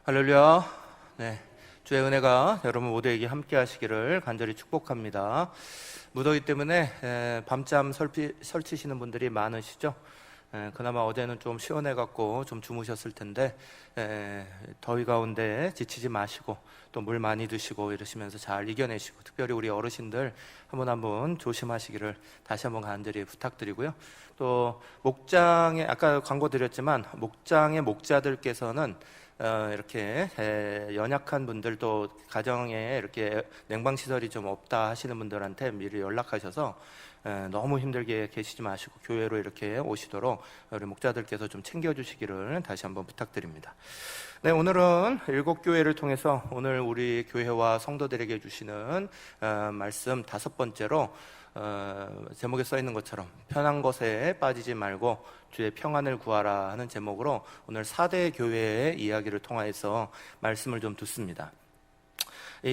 할렐루야. 네, 주의 은혜가 여러분 모두에게 함께 하시기를 간절히 축복합니다. 무더위 때문에 밤잠 설치시는 분들이 많으시죠? 그나마 어제는 좀 시원해갖고 좀 주무셨을 텐데 더위 가운데 지치지 마시고 또 물 많이 드시고 이러시면서 잘 이겨내시고, 특별히 우리 어르신들 한 분 조심하시기를 다시 한번 간절히 부탁드리고요. 또 목장에, 아까 광고 드렸지만 목장의 목자들께서는 이렇게 연약한 분들도 가정에 이렇게 냉방시설이 좀 없다 하시는 분들한테 미리 연락하셔서 너무 힘들게 계시지 마시고 교회로 이렇게 오시도록 우리 목자들께서 좀 챙겨주시기를 다시 한번 부탁드립니다. 네, 오늘은 7교회를 통해서 오늘 우리 교회와 성도들에게 주시는 말씀 5번째로 제목에 써 있는 것처럼 편한 것에 빠지지 말고 주의 평안을 구하라 하는 제목으로 오늘 4대 교회의 이야기를 통하여서 말씀을 좀 듣습니다.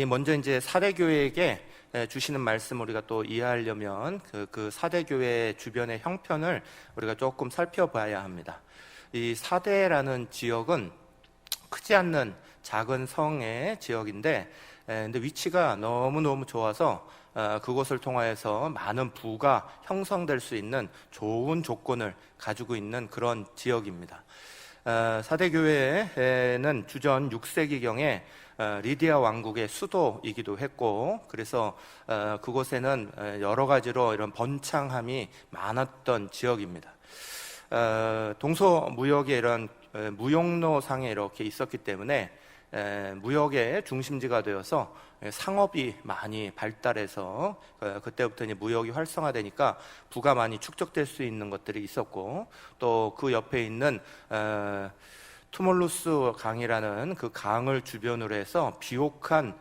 먼저 이제 4대 교회에게 주시는 말씀 우리가 또 이해하려면 그 4대 교회 주변의 형편을 우리가 조금 살펴봐야 합니다. 이 4대라는 지역은 크지 않는 작은 성의 지역인데, 근데 위치가 너무너무 좋아서 그곳을 통하여서 많은 부가 형성될 수 있는 좋은 조건을 가지고 있는 그런 지역입니다. 4대 교회는 주전 6세기경에 리디아 왕국의 수도이기도 했고, 그래서 그곳에는 여러 가지로 이런 번창함이 많았던 지역입니다. 동서무역의 이런 무역로상에 이렇게 있었기 때문에 무역의 중심지가 되어서 상업이 많이 발달해서 그때부터 이제 무역이 활성화되니까 부가 많이 축적될 수 있는 것들이 있었고, 또 그 옆에 있는 투몰루스 강이라는 그 강을 주변으로 해서 비옥한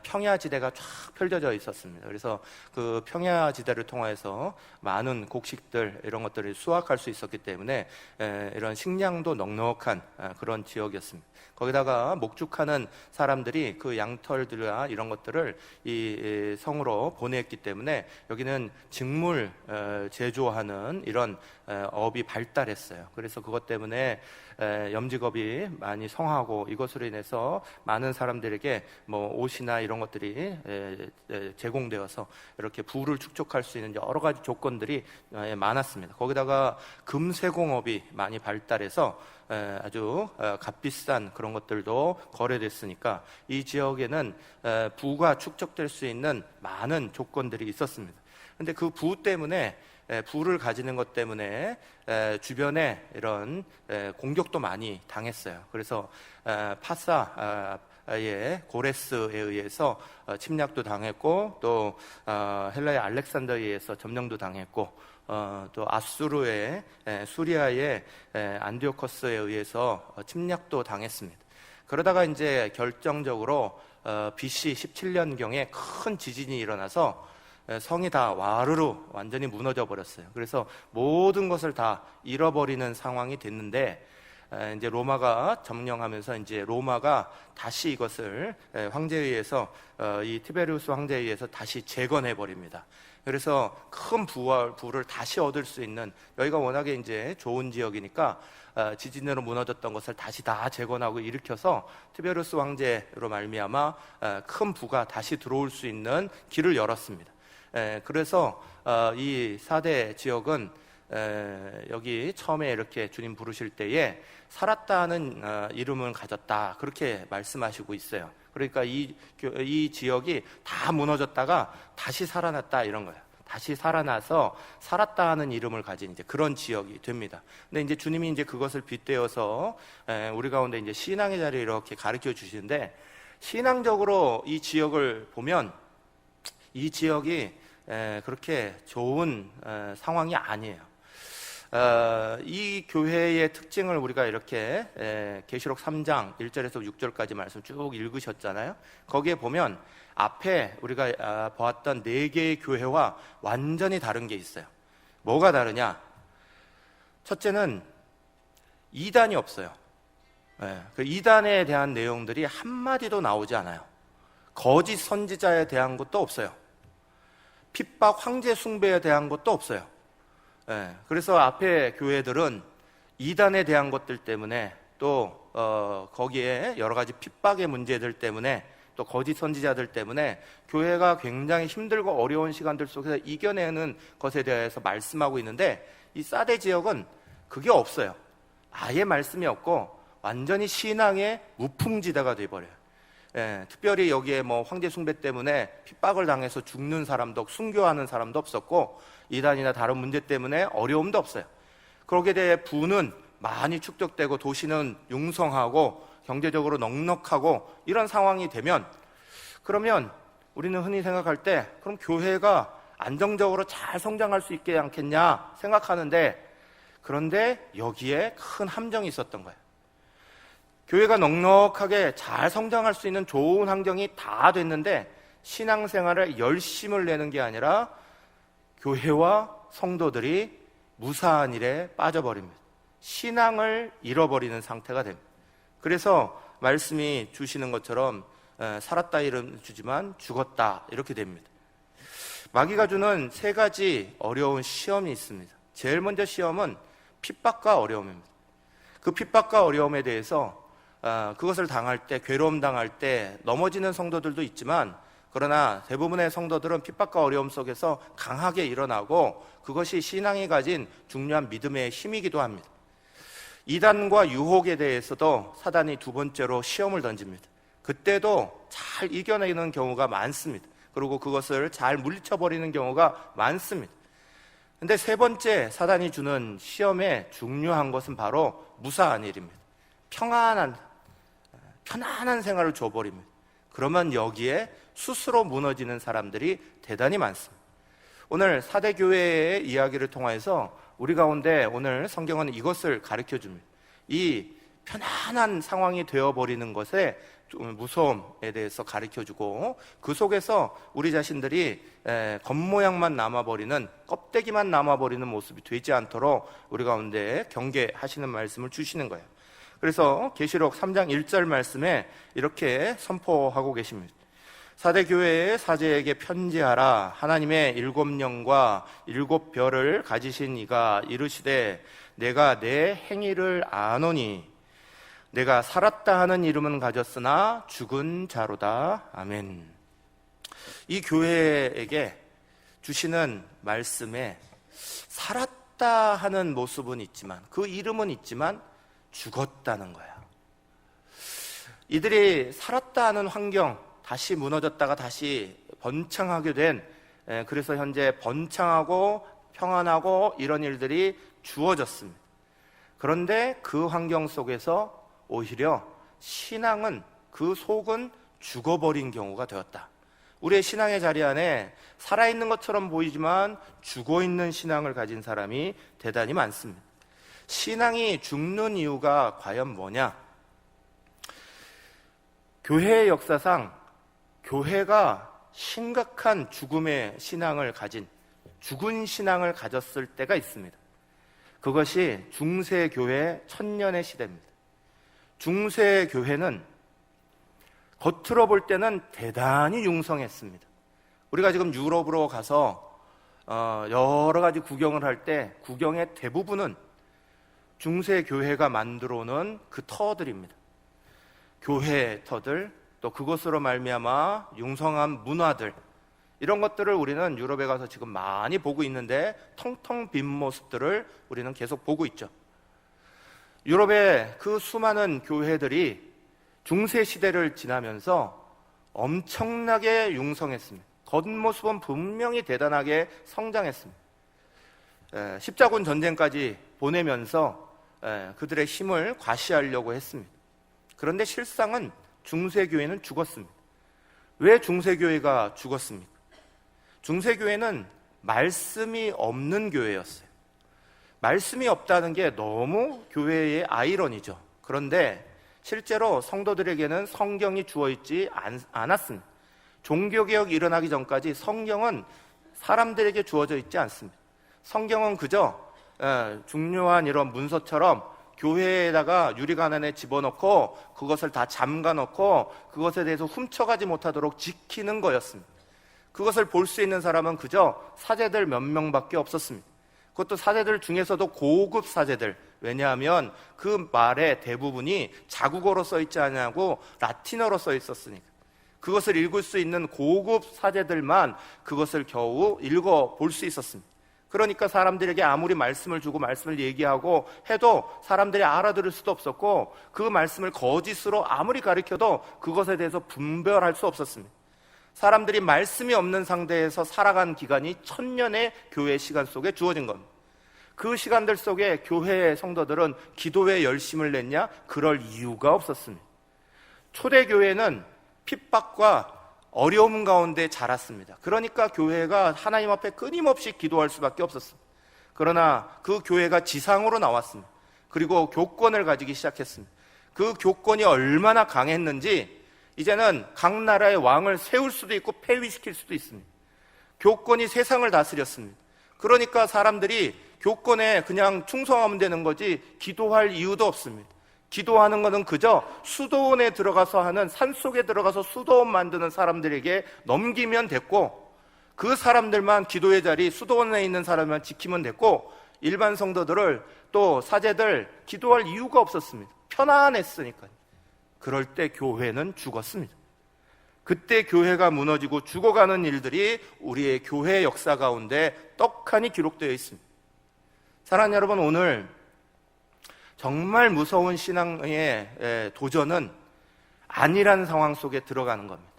평야지대가 쫙 펼쳐져 있었습니다. 그래서 그 평야지대를 통해서 많은 곡식들 이런 것들을 수확할 수 있었기 때문에 이런 식량도 넉넉한 그런 지역이었습니다. 거기다가 목축하는 사람들이 그 양털들과 이런 것들을 이 성으로 보냈기 때문에 여기는 직물 제조하는 이런 업이 발달했어요. 그래서 그것 때문에 염직업이 많이 성하고, 이것으로 인해서 많은 사람들에게 뭐 옷이나 이런 것들이 제공되어서 이렇게 부를 축적할 수 있는 여러 가지 조건들이 많았습니다. 거기다가 금세공업이 많이 발달해서 아주 값비싼 그런 것들도 거래됐으니까 이 지역에는 부가 축적될 수 있는 많은 조건들이 있었습니다. 근데 그 부 때문에, 부를 가지는 것 때문에 주변에 이런 공격도 많이 당했어요. 그래서 파사의 고레스에 의해서 침략도 당했고, 또 헬라의 알렉산더에 의해서 점령도 당했고, 또 아수르의 수리아의 안디오커스에 의해서 침략도 당했습니다. 그러다가 이제 결정적으로 BC 17년경에 큰 지진이 일어나서 성이 다 와르르 완전히 무너져 버렸어요. 그래서 모든 것을 다 잃어버리는 상황이 됐는데, 이제 로마가 점령하면서 이제 로마가 다시 이것을 황제에 의해서, 이 티베리우스 황제에 의해서 다시 재건해 버립니다. 그래서 큰 부를 다시 얻을 수 있는, 여기가 워낙에 이제 좋은 지역이니까 지진으로 무너졌던 것을 다시 다 재건하고 일으켜서 티베리우스 황제로 말미암아 큰 부가 다시 들어올 수 있는 길을 열었습니다. 그래서 이 4대 지역은 여기 처음에 이렇게 주님 부르실 때에 살았다는 이름을 가졌다, 그렇게 말씀하시고 있어요. 그러니까 이 지역이 다 무너졌다가 다시 살아났다, 이런 거예요. 다시 살아나서 살았다는 이름을 가진 이제 그런 지역이 됩니다. 근데 이제 주님이 이제 그것을 빗대어서 우리 가운데 이제 신앙의 자리를 이렇게 가르쳐 주시는데, 신앙적으로 이 지역을 보면 이 지역이 그렇게 좋은 상황이 아니에요. 이 교회의 특징을 우리가 이렇게 계시록 3장 1절에서 6절까지 말씀 쭉 읽으셨잖아요. 거기에 보면 앞에 우리가 보았던 4개의 교회와 완전히 다른 게 있어요. 뭐가 다르냐? 첫째는 이단이 없어요. 그 이단에 대한 내용들이 한마디도 나오지 않아요. 거짓 선지자에 대한 것도 없어요. 핍박 황제 숭배에 대한 것도 없어요. 그래서 앞에 교회들은 이단에 대한 것들 때문에 또 거기에 여러 가지 핍박의 문제들 때문에 또 거짓 선지자들 때문에 교회가 굉장히 힘들고 어려운 시간들 속에서 이겨내는 것에 대해서 말씀하고 있는데, 이 사대 지역은 그게 없어요. 아예 말씀이 없고 완전히 신앙의 무풍지대가 돼버려요. 특별히 여기에 뭐 황제 숭배 때문에 핍박을 당해서 죽는 사람도, 순교하는 사람도 없었고, 이단이나 다른 문제 때문에 어려움도 없어요. 거기에 대해 부는 많이 축적되고 도시는 융성하고 경제적으로 넉넉하고 이런 상황이 되면, 그러면 우리는 흔히 생각할 때 그럼 교회가 안정적으로 잘 성장할 수 있게 않겠냐 생각하는데, 그런데 여기에 큰 함정이 있었던 거예요. 교회가 넉넉하게 잘 성장할 수 있는 좋은 환경이 다 됐는데 신앙생활에 열심을 내는 게 아니라 교회와 성도들이 무사한 일에 빠져버립니다. 신앙을 잃어버리는 상태가 됩니다. 그래서 말씀이 주시는 것처럼 살았다 이름 주지만 죽었다 이렇게 됩니다. 마귀가 주는 세 가지 어려운 시험이 있습니다. 제일 먼저 시험은 핍박과 어려움입니다. 그 핍박과 어려움에 대해서 그것을 당할 때, 괴로움 당할 때 넘어지는 성도들도 있지만, 그러나 대부분의 성도들은 핍박과 어려움 속에서 강하게 일어나고 그것이 신앙이 가진 중요한 믿음의 힘이기도 합니다. 이단과 유혹에 대해서도 사단이 두 번째로 시험을 던집니다. 그때도 잘 이겨내는 경우가 많습니다. 그리고 그것을 잘 물리쳐버리는 경우가 많습니다. 근데 세 번째 사단이 주는 시험의 중요한 것은 바로 무사한 일입니다. 편안한 생활을 줘버립니다. 그러면 여기에 스스로 무너지는 사람들이 대단히 많습니다. 오늘 사대교회의 이야기를 통해서 우리 가운데 오늘 성경은 이것을 가르쳐 줍니다. 이 편안한 상황이 되어버리는 것의 무서움에 대해서 가르쳐주고, 그 속에서 우리 자신들이 겉모양만 남아버리는, 껍데기만 남아버리는 모습이 되지 않도록 우리 가운데 경계하시는 말씀을 주시는 거예요. 그래서 계시록 3장 1절 말씀에 이렇게 선포하고 계십니다. 사대교회의 사제에게 편지하라. 하나님의 7영과 7별을 가지신 이가 이르시되, 내가 내 행위를 아노니 내가 살았다 하는 이름은 가졌으나 죽은 자로다. 아멘. 이 교회에게 주시는 말씀에 살았다 하는 모습은 있지만, 그 이름은 있지만 죽었다는 거예요. 이들이 살았다 하는 환경, 다시 무너졌다가 다시 번창하게 된, 그래서 현재 번창하고 평안하고 이런 일들이 주어졌습니다. 그런데 그 환경 속에서 오히려 신앙은, 그 속은 죽어버린 경우가 되었다. 우리의 신앙의 자리 안에 살아있는 것처럼 보이지만 죽어있는 신앙을 가진 사람이 대단히 많습니다. 신앙이 죽는 이유가 과연 뭐냐? 교회의 역사상 교회가 심각한 죽음의 신앙을 가진, 죽은 신앙을 가졌을 때가 있습니다. 그것이 중세교회 천년의 시대입니다. 중세교회는 겉으로 볼 때는 대단히 융성했습니다. 우리가 지금 유럽으로 가서 여러 가지 구경을 할 때 구경의 대부분은 중세교회가 만들어 놓은 그 터들입니다. 교회의 터들, 또 그것으로 말미암아 융성한 문화들, 이런 것들을 우리는 유럽에 가서 지금 많이 보고 있는데 텅텅 빈 모습들을 우리는 계속 보고 있죠. 유럽의 그 수많은 교회들이 중세시대를 지나면서 엄청나게 융성했습니다. 겉모습은 분명히 대단하게 성장했습니다. 십자군 전쟁까지 보내면서 그들의 힘을 과시하려고 했습니다. 그런데 실상은 중세교회는 죽었습니다. 왜 중세교회가 죽었습니까? 중세교회는 말씀이 없는 교회였어요. 말씀이 없다는 게 너무 교회의 아이러니죠. 그런데 실제로 성도들에게는 성경이 주어있지 않았습니다. 종교개혁이 일어나기 전까지 성경은 사람들에게 주어져 있지 않습니다. 성경은 그저 중요한 이런 문서처럼 교회에다가 유리관 안에 집어넣고 그것을 다 잠가놓고 그것에 대해서 훔쳐가지 못하도록 지키는 거였습니다. 그것을 볼 수 있는 사람은 그저 사제들 몇 명밖에 없었습니다. 그것도 사제들 중에서도 고급 사제들, 왜냐하면 그 말의 대부분이 자국어로 써 있지 않냐고 라틴어로 써 있었으니까. 그것을 읽을 수 있는 고급 사제들만 그것을 겨우 읽어 볼 수 있었습니다. 그러니까 사람들에게 아무리 말씀을 주고 말씀을 얘기하고 해도 사람들이 알아들을 수도 없었고, 그 말씀을 거짓으로 아무리 가르쳐도 그것에 대해서 분별할 수 없었습니다. 사람들이 말씀이 없는 상태에서 살아간 기간이 1000년의 교회 시간 속에 주어진 겁니다. 그 시간들 속에 교회의 성도들은 기도에 열심을 냈냐? 그럴 이유가 없었습니다. 초대교회는 핍박과 어려움 가운데 자랐습니다. 그러니까 교회가 하나님 앞에 끊임없이 기도할 수밖에 없었습니다. 그러나 그 교회가 지상으로 나왔습니다. 그리고 교권을 가지기 시작했습니다. 그 교권이 얼마나 강했는지 이제는 각 나라의 왕을 세울 수도 있고 폐위시킬 수도 있습니다. 교권이 세상을 다스렸습니다. 그러니까 사람들이 교권에 그냥 충성하면 되는 거지 기도할 이유도 없습니다. 기도하는 것은 그저 수도원에 들어가서 하는, 산속에 들어가서 수도원 만드는 사람들에게 넘기면 됐고, 그 사람들만 기도의 자리, 수도원에 있는 사람만 지키면 됐고, 일반 성도들을, 또 사제들 기도할 이유가 없었습니다. 편안했으니까요. 그럴 때 교회는 죽었습니다. 그때 교회가 무너지고 죽어가는 일들이 우리의 교회 역사 가운데 떡하니 기록되어 있습니다. 사랑하는 여러분, 오늘 정말 무서운 신앙의 도전은 아니라는 상황 속에 들어가는 겁니다.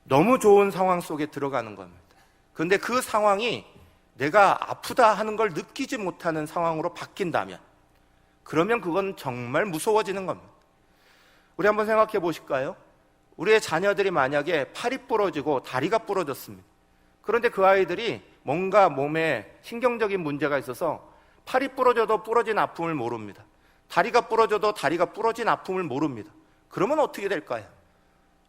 너무 좋은 상황 속에 들어가는 겁니다. 그런데 그 상황이 내가 아프다 하는 걸 느끼지 못하는 상황으로 바뀐다면, 그러면 그건 정말 무서워지는 겁니다. 우리 한번 생각해 보실까요? 우리의 자녀들이 만약에 팔이 부러지고 다리가 부러졌습니다. 그런데 그 아이들이 뭔가 몸에 신경적인 문제가 있어서 팔이 부러져도 부러진 아픔을 모릅니다. 다리가 부러져도 다리가 부러진 아픔을 모릅니다. 그러면 어떻게 될까요?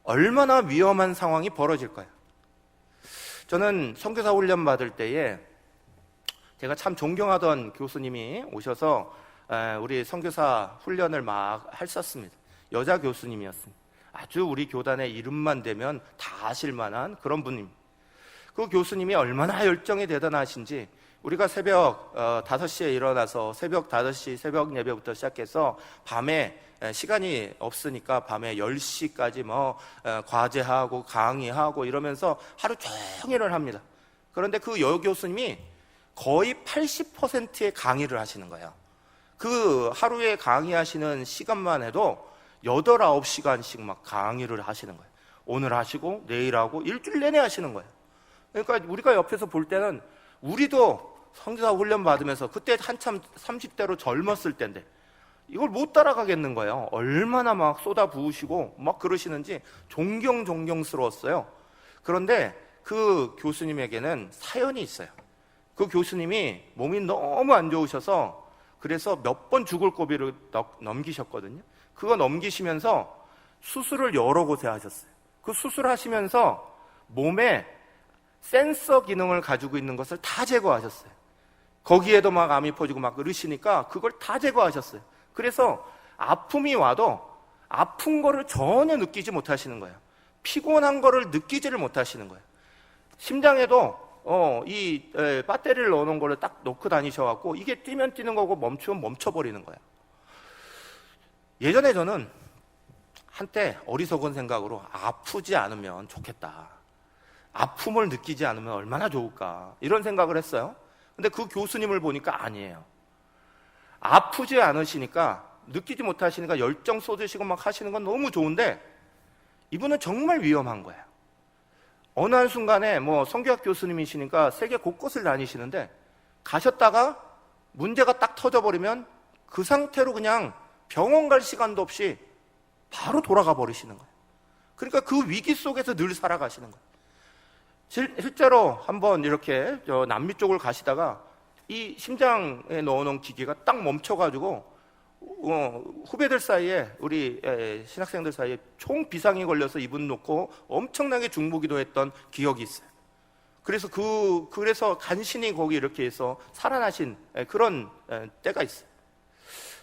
얼마나 위험한 상황이 벌어질까요? 저는 선교사 훈련 받을 때에 제가 참 존경하던 교수님이 오셔서 우리 선교사 훈련을 막 했었습니다. 여자 교수님이었습니다. 아주 우리 교단의 이름만 대면 다 아실 만한 그런 분입니다. 그 교수님이 얼마나 열정이 대단하신지, 우리가 새벽 5시에 일어나서 새벽 5시 새벽 예배부터 시작해서 밤에 시간이 없으니까 밤에 10시까지 과제하고 강의하고 이러면서 하루 종일을 합니다. 그런데 그 여교수님이 거의 80%의 강의를 하시는 거예요. 그 하루에 강의하시는 시간만 해도 8, 9시간씩 막 강의를 하시는 거예요. 오늘 하시고 내일 하고 일주일 내내 하시는 거예요. 그러니까 우리가 옆에서 볼 때는, 우리도 선교사 훈련 받으면서 그때 한참 30대로 젊었을 때인데 이걸 못 따라가겠는 거예요. 얼마나 막 쏟아 부으시고 막 그러시는지 존경스러웠어요. 그런데 그 교수님에게는 사연이 있어요. 그 교수님이 몸이 너무 안 좋으셔서 그래서 몇 번 죽을 고비를 넘기셨거든요. 그거 넘기시면서 수술을 여러 곳에 하셨어요. 그 수술하시면서 몸에 센서 기능을 가지고 있는 것을 다 제거하셨어요. 거기에도 막 암이 퍼지고 막 그러시니까 그걸 다 제거하셨어요. 그래서 아픔이 와도 아픈 거를 전혀 느끼지 못하시는 거예요. 피곤한 거를 느끼지를 못하시는 거예요. 심장에도 배터리를 넣어놓은 거를 딱 놓고 다니셔갖고 이게 뛰면 뛰는 거고 멈추면 멈춰버리는 거예요. 예전에 저는 한때 어리석은 생각으로 아프지 않으면 좋겠다, 아픔을 느끼지 않으면 얼마나 좋을까, 이런 생각을 했어요. 근데 그 교수님을 보니까 아니에요. 아프지 않으시니까, 느끼지 못하시니까 열정 쏟으시고 막 하시는 건 너무 좋은데 이분은 정말 위험한 거예요. 어느 한순간에 성교학 교수님이시니까 세계 곳곳을 다니시는데 가셨다가 문제가 딱 터져버리면 그 상태로 그냥 병원 갈 시간도 없이 바로 돌아가 버리시는 거예요. 그러니까 그 위기 속에서 늘 살아가시는 거예요. 실제로 한번 이렇게 남미 쪽을 가시다가 이 심장에 넣어놓은 기계가 딱 멈춰가지고 후배들 사이에, 우리 신학생들 사이에 총 비상이 걸려서 이분 놓고 엄청나게 중보기도 했던 기억이 있어요. 그래서 간신히 거기 이렇게 해서 살아나신 그런 때가 있어요.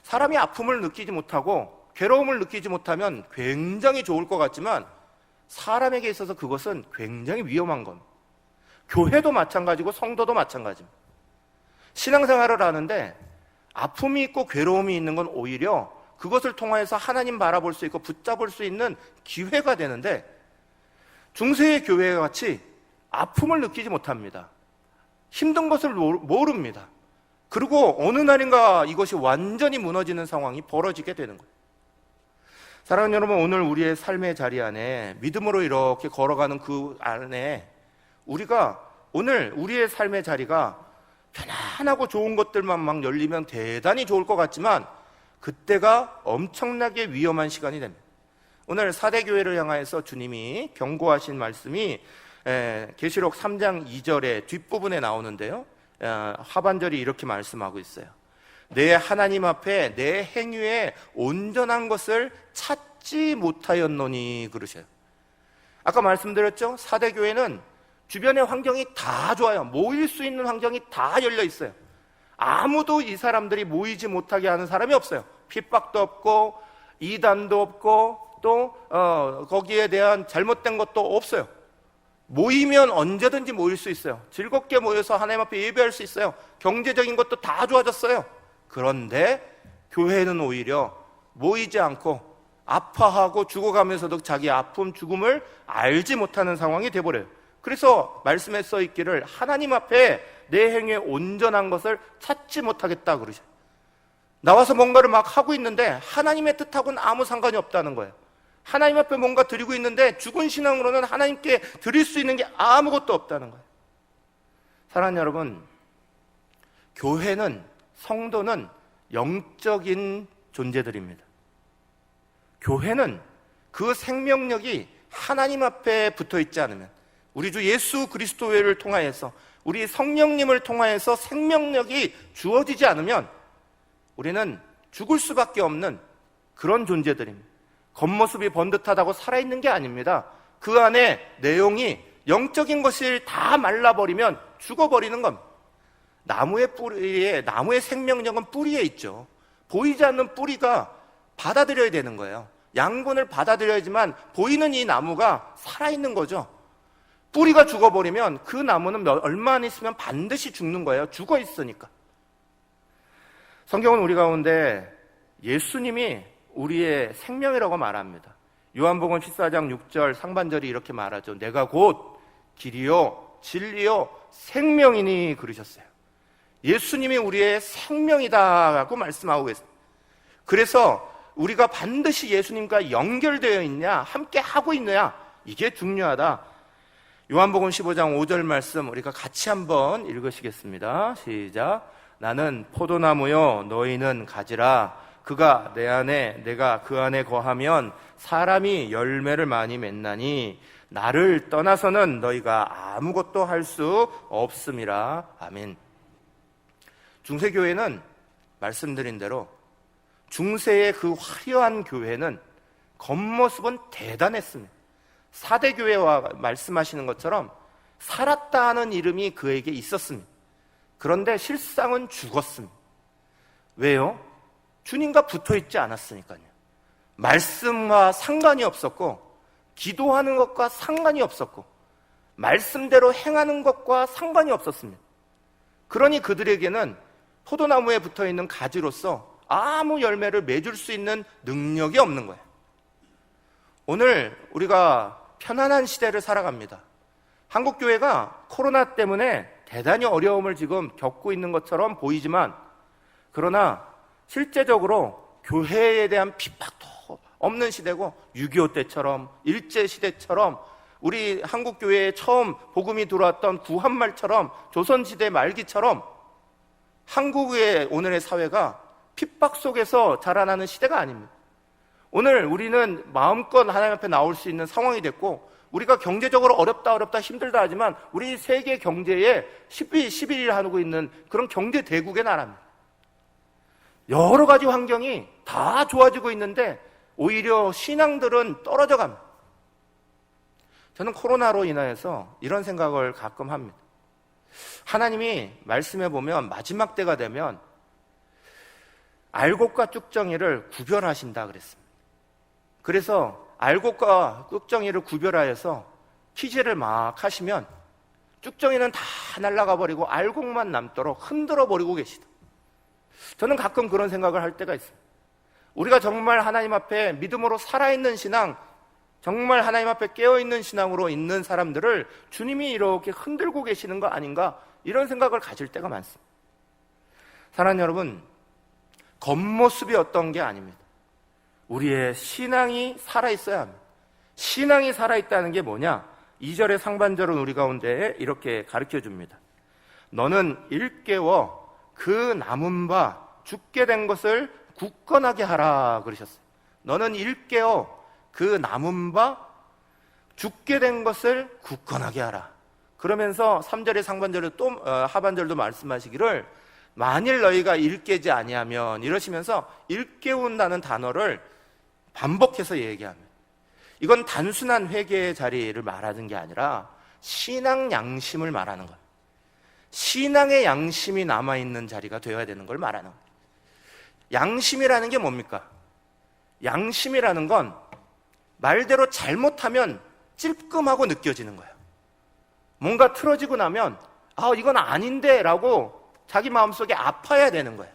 사람이 아픔을 느끼지 못하고 괴로움을 느끼지 못하면 굉장히 좋을 것 같지만 사람에게 있어서 그것은 굉장히 위험한 겁니다. 교회도 마찬가지고 성도도 마찬가지입니다. 신앙생활을 하는데 아픔이 있고 괴로움이 있는 건 오히려 그것을 통해서 하나님 바라볼 수 있고 붙잡을 수 있는 기회가 되는데, 중세의 교회와 같이 아픔을 느끼지 못합니다. 힘든 것을 모릅니다. 그리고 어느 날인가 이것이 완전히 무너지는 상황이 벌어지게 되는 거예요. 사랑하는 여러분, 오늘 우리의 삶의 자리 안에 믿음으로 이렇게 걸어가는 그 안에 우리가 오늘 우리의 삶의 자리가 편안하고 좋은 것들만 막 열리면 대단히 좋을 것 같지만 그때가 엄청나게 위험한 시간이 됩니다. 오늘 사대교회를 향하여서 주님이 경고하신 말씀이 계시록 3장 2절의 뒷부분에 나오는데요, 하반절이 이렇게 말씀하고 있어요. 내 하나님 앞에 내 행위에 온전한 것을 찾지 못하였노니 그러셔요. 아까 말씀드렸죠? 사대교회는 주변의 환경이 다 좋아요. 모일 수 있는 환경이 다 열려 있어요. 아무도 이 사람들이 모이지 못하게 하는 사람이 없어요. 핍박도 없고 이단도 없고 또 거기에 대한 잘못된 것도 없어요. 모이면 언제든지 모일 수 있어요. 즐겁게 모여서 하나님 앞에 예배할 수 있어요. 경제적인 것도 다 좋아졌어요. 그런데 교회는 오히려 모이지 않고 아파하고 죽어가면서도 자기 아픔, 죽음을 알지 못하는 상황이 돼버려요. 그래서 말씀에 써 있기를 하나님 앞에 내 행위에 온전한 것을 찾지 못하겠다 그러셔요. 나와서 뭔가를 막 하고 있는데 하나님의 뜻하고는 아무 상관이 없다는 거예요. 하나님 앞에 뭔가 드리고 있는데 죽은 신앙으로는 하나님께 드릴 수 있는 게 아무것도 없다는 거예요. 사랑하는 여러분, 교회는, 성도는 영적인 존재들입니다. 교회는 그 생명력이 하나님 앞에 붙어 있지 않으면, 우리 주 예수 그리스도를 통하여서, 우리 성령님을 통하여서 생명력이 주어지지 않으면 우리는 죽을 수밖에 없는 그런 존재들입니다. 겉모습이 번듯하다고 살아있는 게 아닙니다. 그 안에 내용이, 영적인 것을 다 말라버리면 죽어버리는 겁니다. 나무의 생명력은 뿌리에 있죠. 보이지 않는 뿌리가 받아들여야 되는 거예요. 양분을 받아들여야지만 보이는 이 나무가 살아있는 거죠. 뿌리가 죽어버리면 그 나무는 얼마 안 있으면 반드시 죽는 거예요. 죽어 있으니까. 성경은 우리 가운데 예수님이 우리의 생명이라고 말합니다. 요한복음 14장 6절 상반절이 이렇게 말하죠. 내가 곧 길이요 진리요 생명이니 그러셨어요. 예수님이 우리의 생명이다라고 말씀하고 계십니다. 그래서 우리가 반드시 예수님과 연결되어 있냐, 함께 하고 있느냐, 이게 중요하다. 요한복음 15장 5절 말씀 우리가 같이 한번 읽으시겠습니다. 시작. 나는 포도나무요 너희는 가지라. 그가 내 안에 내가 그 안에 거하면 사람이 열매를 많이 맺나니 나를 떠나서는 너희가 아무것도 할 수 없음이라. 아멘. 중세교회는 말씀드린 대로 중세의 그 화려한 교회는 겉모습은 대단했습니다. 사대교회와 말씀하시는 것처럼 살았다 하는 이름이 그에게 있었습니다. 그런데 실상은 죽었습니다. 왜요? 주님과 붙어있지 않았으니까요. 말씀과 상관이 없었고 기도하는 것과 상관이 없었고 말씀대로 행하는 것과 상관이 없었습니다. 그러니 그들에게는 포도나무에 붙어있는 가지로서 아무 열매를 맺을 수 있는 능력이 없는 거예요. 오늘 우리가 편안한 시대를 살아갑니다. 한국교회가 코로나 때문에 대단히 어려움을 지금 겪고 있는 것처럼 보이지만, 그러나 실제적으로 교회에 대한 핍박도 없는 시대고 6.25 때처럼 일제시대처럼 우리 한국교회에 처음 복음이 들어왔던 구한말처럼 조선시대 말기처럼 한국의 오늘의 사회가 핍박 속에서 자라나는 시대가 아닙니다. 오늘 우리는 마음껏 하나님 앞에 나올 수 있는 상황이 됐고, 우리가 경제적으로 어렵다 힘들다 하지만 우리 세계 경제에 11일 하고 있는 그런 경제 대국의 나라입니다. 여러 가지 환경이 다 좋아지고 있는데 오히려 신앙들은 떨어져 갑니다. 저는 코로나로 인하여서 이런 생각을 가끔 합니다. 하나님이 말씀해 보면 마지막 때가 되면 알곡과 쭉정이를 구별하신다 그랬습니다. 그래서 알곡과 쭉정이를 구별하여서 키질을 막 하시면 쭉정이는 다 날아가 버리고 알곡만 남도록 흔들어 버리고 계시다. 저는 가끔 그런 생각을 할 때가 있어요. 우리가 정말 하나님 앞에 믿음으로 살아있는 신앙, 정말 하나님 앞에 깨어있는 신앙으로 있는 사람들을 주님이 이렇게 흔들고 계시는 거 아닌가, 이런 생각을 가질 때가 많습니다. 사랑하는 여러분, 겉모습이 어떤 게 아닙니다. 우리의 신앙이 살아있어야 합니다. 신앙이 살아있다는 게 뭐냐? 2절의 상반절은 우리 가운데 이렇게 가르쳐줍니다. 너는 일깨워 그 남은 바 죽게 된 것을 굳건하게 하라 그러셨어요. 너는 일깨워 그 남은 바 죽게 된 것을 굳건하게 하라. 그러면서 3절의 상반절에 또 하반절도 말씀하시기를 만일 너희가 일깨지 아니하면, 이러시면서 일깨운다는 단어를 반복해서 얘기합니다. 이건 단순한 회개의 자리를 말하는 게 아니라 신앙 양심을 말하는 거예요. 신앙의 양심이 남아있는 자리가 되어야 되는 걸 말하는 거예요. 양심이라는 게 뭡니까? 양심이라는 건 말대로 잘못하면 찔끔하고 느껴지는 거예요. 뭔가 틀어지고 나면 이건 아닌데 라고 자기 마음속에 아파야 되는 거예요.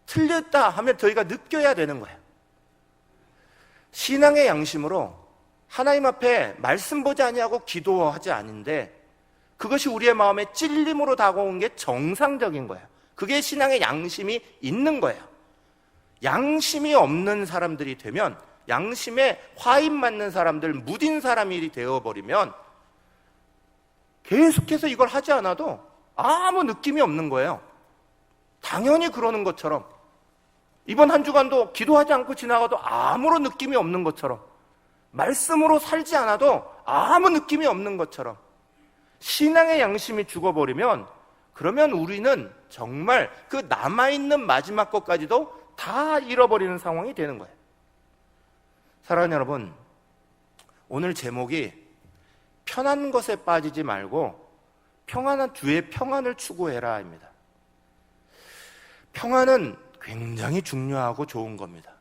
틀렸다 하면 저희가 느껴야 되는 거예요. 신앙의 양심으로 하나님 앞에 말씀 보지 아니하고 기도하지 않는데 그것이 우리의 마음에 찔림으로 다가온 게 정상적인 거예요. 그게 신앙의 양심이 있는 거예요. 양심이 없는 사람들이 되면, 양심에 화인 맞는 사람들, 무딘 사람이 되어버리면 계속해서 이걸 하지 않아도 아무 느낌이 없는 거예요. 당연히 그러는 것처럼, 이번 한 주간도 기도하지 않고 지나가도 아무런 느낌이 없는 것처럼, 말씀으로 살지 않아도 아무 느낌이 없는 것처럼 신앙의 양심이 죽어버리면, 그러면 우리는 정말 그 남아있는 마지막 것까지도 다 잃어버리는 상황이 되는 거예요. 사랑하는 여러분, 오늘 제목이 편한 것에 빠지지 말고 평안한 주의 평안을 추구해라 입니다. 평안은 굉장히 중요하고 좋은 겁니다.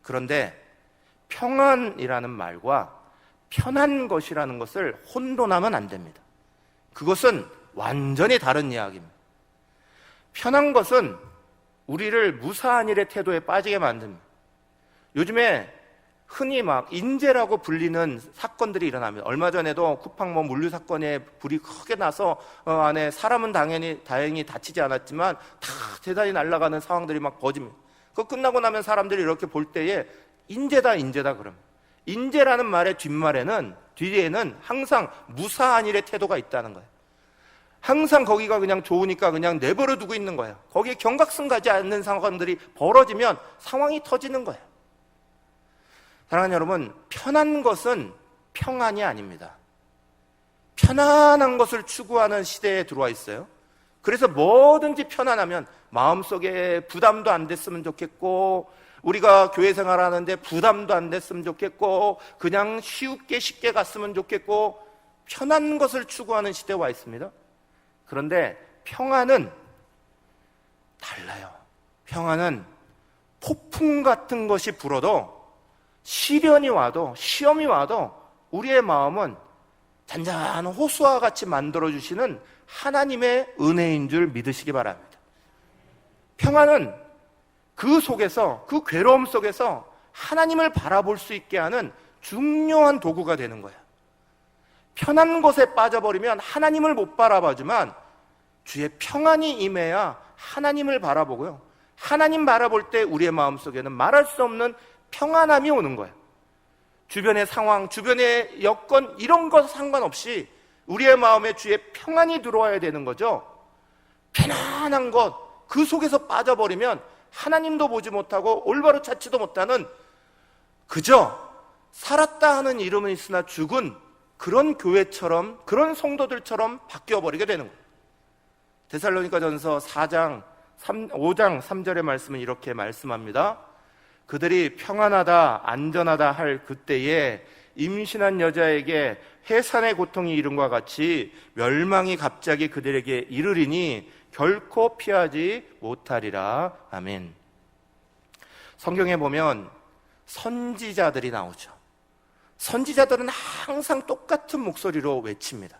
그런데 평안이라는 말과 편한 것이라는 것을 혼돈하면 안 됩니다. 그것은 완전히 다른 이야기입니다. 편한 것은 우리를 무사한 일의 태도에 빠지게 만듭니다. 요즘에 흔히 막 인재라고 불리는 사건들이 일어납니다. 얼마 전에도 쿠팡 물류 사건에 불이 크게 나서 안에 사람은 다행히 다치지 않았지만 다 재산이 날아가는 상황들이 막 벌어집니다. 그거 끝나고 나면 사람들이 이렇게 볼 때에 인재다 그럼. 인재라는 말의 뒤에는 항상 무사한 일의 태도가 있다는 거예요. 항상 거기가 그냥 좋으니까 그냥 내버려 두고 있는 거예요. 거기에 경각심 가지 않는 상황들이 벌어지면 상황이 터지는 거예요. 사랑하는 여러분, 편한 것은 평안이 아닙니다. 편안한 것을 추구하는 시대에 들어와 있어요. 그래서 뭐든지 편안하면 마음속에 부담도 안 됐으면 좋겠고, 우리가 교회 생활하는데 부담도 안 됐으면 좋겠고, 그냥 쉽게 갔으면 좋겠고, 편한 것을 추구하는 시대에 와 있습니다. 그런데 평안은 달라요. 평안은 폭풍 같은 것이 불어도, 시련이 와도, 시험이 와도 우리의 마음은 잔잔한 호수와 같이 만들어주시는 하나님의 은혜인 줄 믿으시기 바랍니다. 평안은 그 속에서, 그 괴로움 속에서 하나님을 바라볼 수 있게 하는 중요한 도구가 되는 거예요. 편한 것에 빠져버리면 하나님을 못 바라봐주만 주의 평안이 임해야 하나님을 바라보고요, 하나님 바라볼 때 우리의 마음속에는 말할 수 없는 평안함이 오는 거예요. 주변의 상황, 주변의 여건, 이런 것 상관없이 우리의 마음에 주의 평안이 들어와야 되는 거죠. 편안한 것, 그 속에서 빠져버리면 하나님도 보지 못하고 올바로 찾지도 못하는, 그저 살았다 하는 이름은 있으나 죽은 그런 교회처럼, 그런 성도들처럼 바뀌어버리게 되는 거예요. 데살로니가전서 5장 3절의 말씀은 이렇게 말씀합니다. 그들이 평안하다, 안전하다 할 그때에 임신한 여자에게 해산의 고통이 이름과 같이 멸망이 갑자기 그들에게 이르리니 결코 피하지 못하리라. 아멘. 성경에 보면 선지자들이 나오죠. 선지자들은 항상 똑같은 목소리로 외칩니다.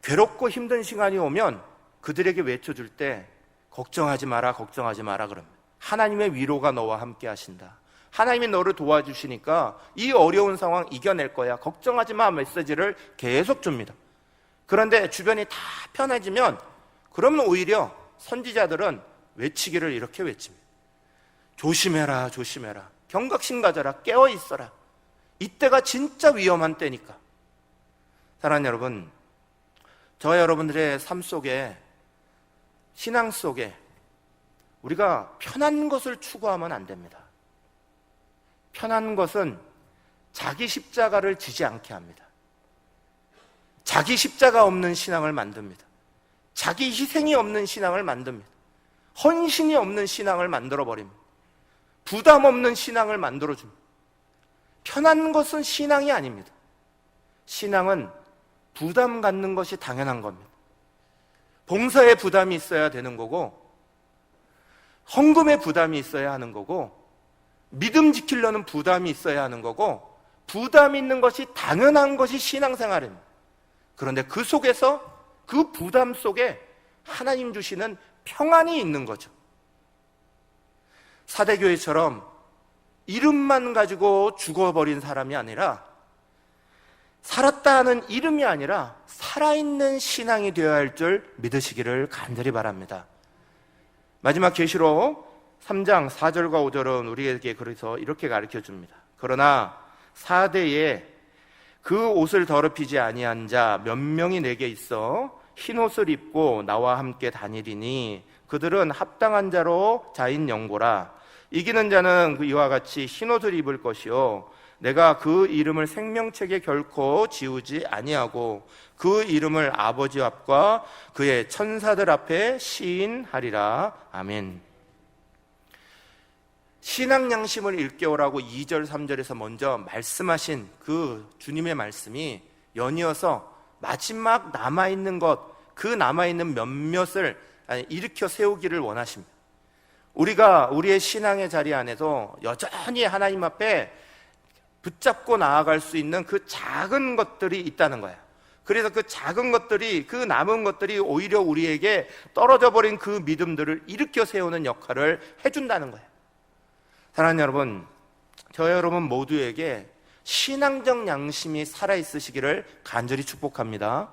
괴롭고 힘든 시간이 오면 그들에게 외쳐줄 때 걱정하지 마라, 걱정하지 마라 그럽니다. 하나님의 위로가 너와 함께 하신다. 하나님이 너를 도와주시니까 이 어려운 상황 이겨낼 거야. 걱정하지 마 메시지를 계속 줍니다. 그런데 주변이 다 편해지면 그러면 오히려 선지자들은 외치기를 이렇게 외칩니다. 조심해라, 조심해라. 경각심 가져라, 깨어 있어라. 이때가 진짜 위험한 때니까. 사랑하는 여러분, 저와 여러분들의 삶 속에, 신앙 속에 우리가 편한 것을 추구하면 안 됩니다. 편한 것은 자기 십자가를 지지 않게 합니다. 자기 십자가 없는 신앙을 만듭니다. 자기 희생이 없는 신앙을 만듭니다. 헌신이 없는 신앙을 만들어버립니다. 부담 없는 신앙을 만들어줍니다. 편한 것은 신앙이 아닙니다. 신앙은 부담 갖는 것이 당연한 겁니다. 봉사에 부담이 있어야 되는 거고, 헌금에 부담이 있어야 하는 거고, 믿음 지키려는 부담이 있어야 하는 거고, 부담 있는 것이 당연한 것이 신앙생활입니다. 그런데 그 속에서, 그 부담 속에 하나님 주시는 평안이 있는 거죠. 사대교회처럼 이름만 가지고 죽어버린 사람이 아니라, 살았다 하는 이름이 아니라 살아있는 신앙이 되어야 할 줄 믿으시기를 간절히 바랍니다. 마지막 계시록 3장 4절과 5절은 우리에게 그래서 이렇게 가르쳐줍니다. 그러나 사대에 그 옷을 더럽히지 아니한 자 몇 명이 내게 있어 흰 옷을 입고 나와 함께 다니리니 그들은 합당한 자로 자인 영고라. 이기는 자는 이와 같이 흰 옷을 입을 것이요 내가 그 이름을 생명책에 결코 지우지 아니하고 그 이름을 아버지 앞과 그의 천사들 앞에 시인하리라. 아멘. 신앙 양심을 일깨우라고 2절 3절에서 먼저 말씀하신 그 주님의 말씀이 연이어서 마지막 남아있는 것, 그 남아있는 몇몇을 일으켜 세우기를 원하십니다. 우리가 우리의 신앙의 자리 안에서 여전히 하나님 앞에 붙잡고 나아갈 수 있는 그 작은 것들이 있다는 거예요. 그래서 그 작은 것들이, 그 남은 것들이 오히려 우리에게 떨어져 버린 그 믿음들을 일으켜 세우는 역할을 해준다는 거예요. 사랑하는 여러분, 저 여러분 모두에게 신앙적 양심이 살아있으시기를 간절히 축복합니다.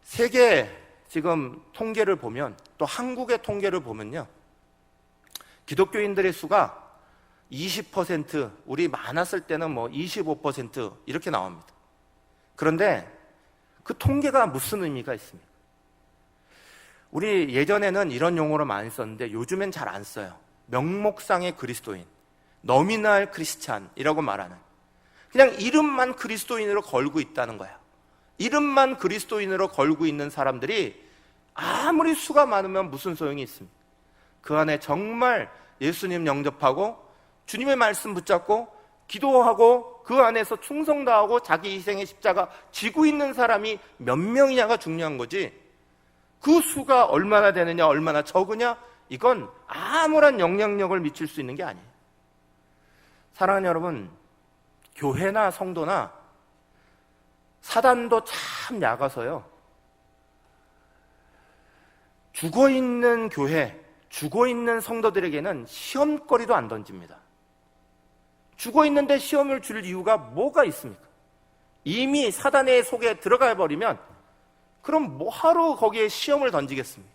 세계 지금 통계를 보면, 또 한국의 통계를 보면요, 기독교인들의 수가 20%, 우리 많았을 때는 뭐 25% 이렇게 나옵니다. 그런데 그 통계가 무슨 의미가 있습니까? 우리 예전에는 이런 용어를 많이 썼는데 요즘엔 잘 안 써요. 명목상의 그리스도인, 너미널 크리스찬이라고 말하는, 그냥 이름만 그리스도인으로 걸고 있다는 거야. 이름만 그리스도인으로 걸고 있는 사람들이 아무리 수가 많으면 무슨 소용이 있습니까? 그 안에 정말 예수님 영접하고 주님의 말씀 붙잡고 기도하고 그 안에서 충성 다하고 자기 희생의 십자가 지고 있는 사람이 몇 명이냐가 중요한 거지, 그 수가 얼마나 되느냐 얼마나 적으냐 이건 아무런 영향력을 미칠 수 있는 게 아니에요. 사랑하는 여러분, 교회나 성도나 사단도 참 약아서요, 죽어있는 교회, 죽어있는 성도들에게는 시험거리도 안 던집니다. 죽어있는데 시험을 줄 이유가 뭐가 있습니까? 이미 사단의 속에 들어가 버리면 그럼 뭐하러 거기에 시험을 던지겠습니까?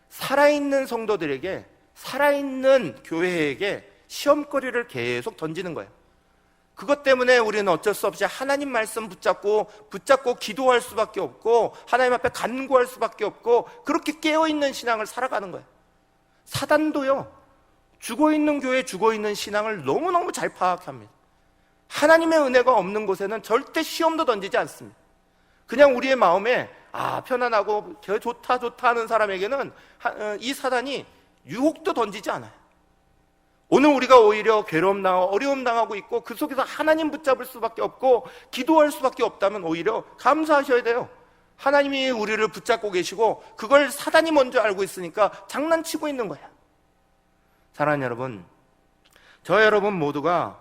살아있는 성도들에게, 살아있는 교회에게 시험거리를 계속 던지는 거예요. 그것 때문에 우리는 어쩔 수 없이 하나님 말씀 붙잡고 기도할 수밖에 없고 하나님 앞에 간구할 수밖에 없고 그렇게 깨어있는 신앙을 살아가는 거예요. 사단도요, 죽어있는 교회, 죽어있는 신앙을 너무너무 잘 파악합니다. 하나님의 은혜가 없는 곳에는 절대 시험도 던지지 않습니다. 그냥 우리의 마음에 편안하고 좋다 하는 사람에게는 이 사단이 유혹도 던지지 않아요. 오늘 우리가 오히려 괴로움 당하고 어려움 당하고 있고 그 속에서 하나님 붙잡을 수밖에 없고 기도할 수밖에 없다면 오히려 감사하셔야 돼요. 하나님이 우리를 붙잡고 계시고 그걸 사단이 먼저 알고 있으니까 장난치고 있는 거야. 사랑하는 여러분, 저 여러분 모두가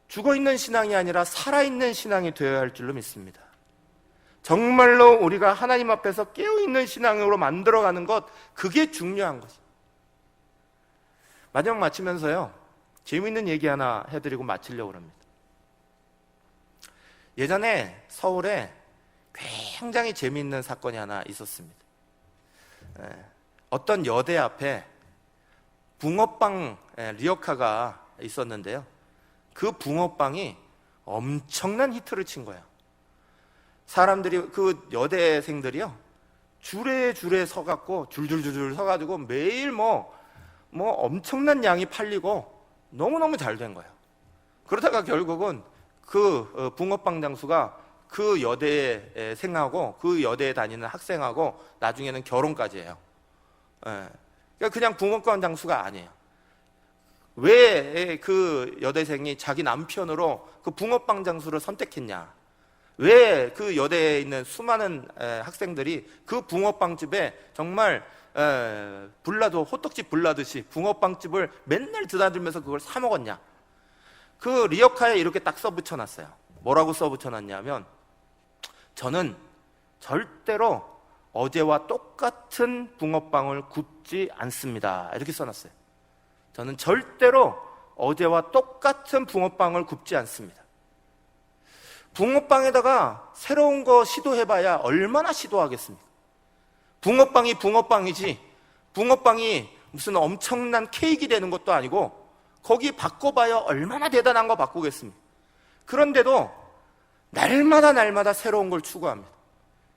죽어있는 신앙이 아니라 살아있는 신앙이 되어야 할 줄로 믿습니다. 정말로 우리가 하나님 앞에서 깨어있는 신앙으로 만들어가는 것, 그게 중요한 거죠. 마지막 마치면서요, 재미있는 얘기 하나 해드리고 마치려고 합니다. 예전에 서울에 굉장히 재미있는 사건이 하나 있었습니다. 어떤 여대 앞에 붕어빵 리어카가 있었는데요, 그 붕어빵이 엄청난 히트를 친 거예요. 사람들이, 그 여대생들이요, 줄에 서갖고 줄줄줄줄 서가지고 매일 뭐 엄청난 양이 팔리고 너무너무 잘 된 거예요. 그러다가 결국은 그 붕어빵 장수가 그 여대에 생하고 그 여대에 다니는 학생하고 나중에는 결혼까지 해요. 그러니까 그냥 붕어빵 장수가 아니에요. 왜 그 여대생이 자기 남편으로 그 붕어빵 장수를 선택했냐? 왜 그 여대에 있는 수많은 학생들이 그 붕어빵집에 정말 호떡집 불나듯이 붕어빵집을 맨날 드나들면서 그걸 사 먹었냐? 그 리어카에 이렇게 딱 써붙여놨어요. 뭐라고 써붙여놨냐면, 저는 절대로 어제와 똑같은 붕어빵을 굽지 않습니다, 이렇게 써놨어요. 저는 절대로 어제와 똑같은 붕어빵을 굽지 않습니다. 붕어빵에다가 새로운 거 시도해봐야 얼마나 시도하겠습니까? 붕어빵이 붕어빵이지, 붕어빵이 무슨 엄청난 케이크 되는 것도 아니고, 거기 바꿔봐야 얼마나 대단한 거 바꾸겠습니까? 그런데도 날마다 새로운 걸 추구합니다.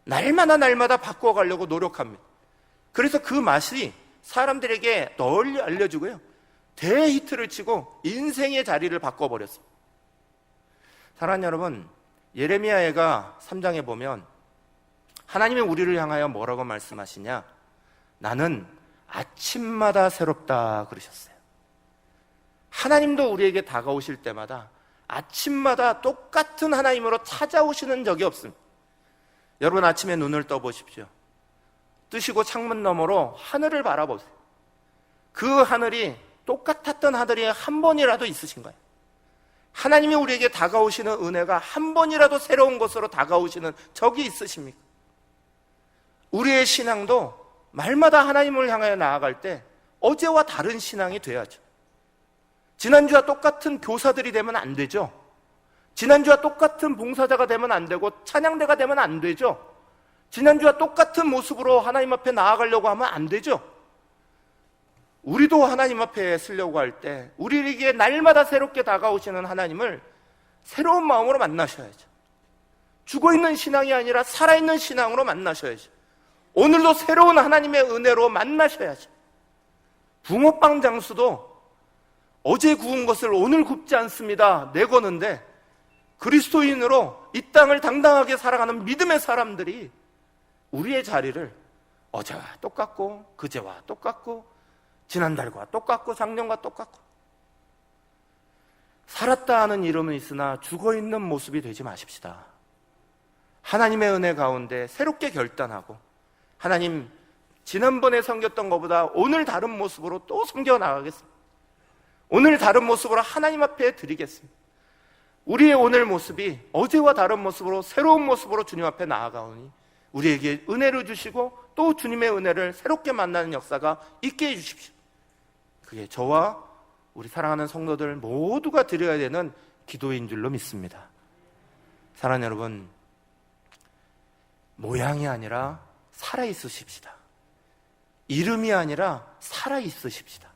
날마다 바꿔가려고 노력합니다. 그래서 그 맛이 사람들에게 널리 알려지고요, 대히트를 치고 인생의 자리를 바꿔버렸습니다. 사랑하는 여러분, 예레미야가 3장에 보면 하나님이 우리를 향하여 뭐라고 말씀하시냐? 나는 아침마다 새롭다 그러셨어요. 하나님도 우리에게 다가오실 때마다 아침마다 똑같은 하나님으로 찾아오시는 적이 없습니다. 여러분, 아침에 눈을 떠보십시오. 뜨시고 창문 너머로 하늘을 바라보세요. 그 하늘이 똑같았던 하늘이 한 번이라도 있으신가요? 하나님이 우리에게 다가오시는 은혜가 한 번이라도 새로운 것으로 다가오시는 적이 있으십니까? 우리의 신앙도 말마다 하나님을 향하여 나아갈 때 어제와 다른 신앙이 돼야죠. 지난주와 똑같은 교사들이 되면 안 되죠. 지난주와 똑같은 봉사자가 되면 안 되고 찬양대가 되면 안 되죠. 지난주와 똑같은 모습으로 하나님 앞에 나아가려고 하면 안 되죠. 우리도 하나님 앞에 서려고 할 때 우리에게 날마다 새롭게 다가오시는 하나님을 새로운 마음으로 만나셔야죠. 죽어있는 신앙이 아니라 살아있는 신앙으로 만나셔야죠. 오늘도 새로운 하나님의 은혜로 만나셔야죠. 붕어빵 장수도 어제 구운 것을 오늘 굽지 않습니다 내거는데, 그리스도인으로 이 땅을 당당하게 살아가는 믿음의 사람들이 우리의 자리를 어제와 똑같고 그제와 똑같고 지난달과 똑같고 작년과 똑같고, 살았다 하는 이름은 있으나 죽어있는 모습이 되지 마십시다. 하나님의 은혜 가운데 새롭게 결단하고, 하나님, 지난번에 섬겼던 것보다 오늘 다른 모습으로 또 섬겨 나가겠습니다. 오늘 다른 모습으로 하나님 앞에 드리겠습니다. 우리의 오늘 모습이 어제와 다른 모습으로 새로운 모습으로 주님 앞에 나아가오니 우리에게 은혜를 주시고 또 주님의 은혜를 새롭게 만나는 역사가 있게 해주십시오. 그게 저와 우리 사랑하는 성도들 모두가 드려야 되는 기도인 줄로 믿습니다. 사랑하는 여러분, 모양이 아니라 살아있으십시다. 이름이 아니라 살아있으십시다.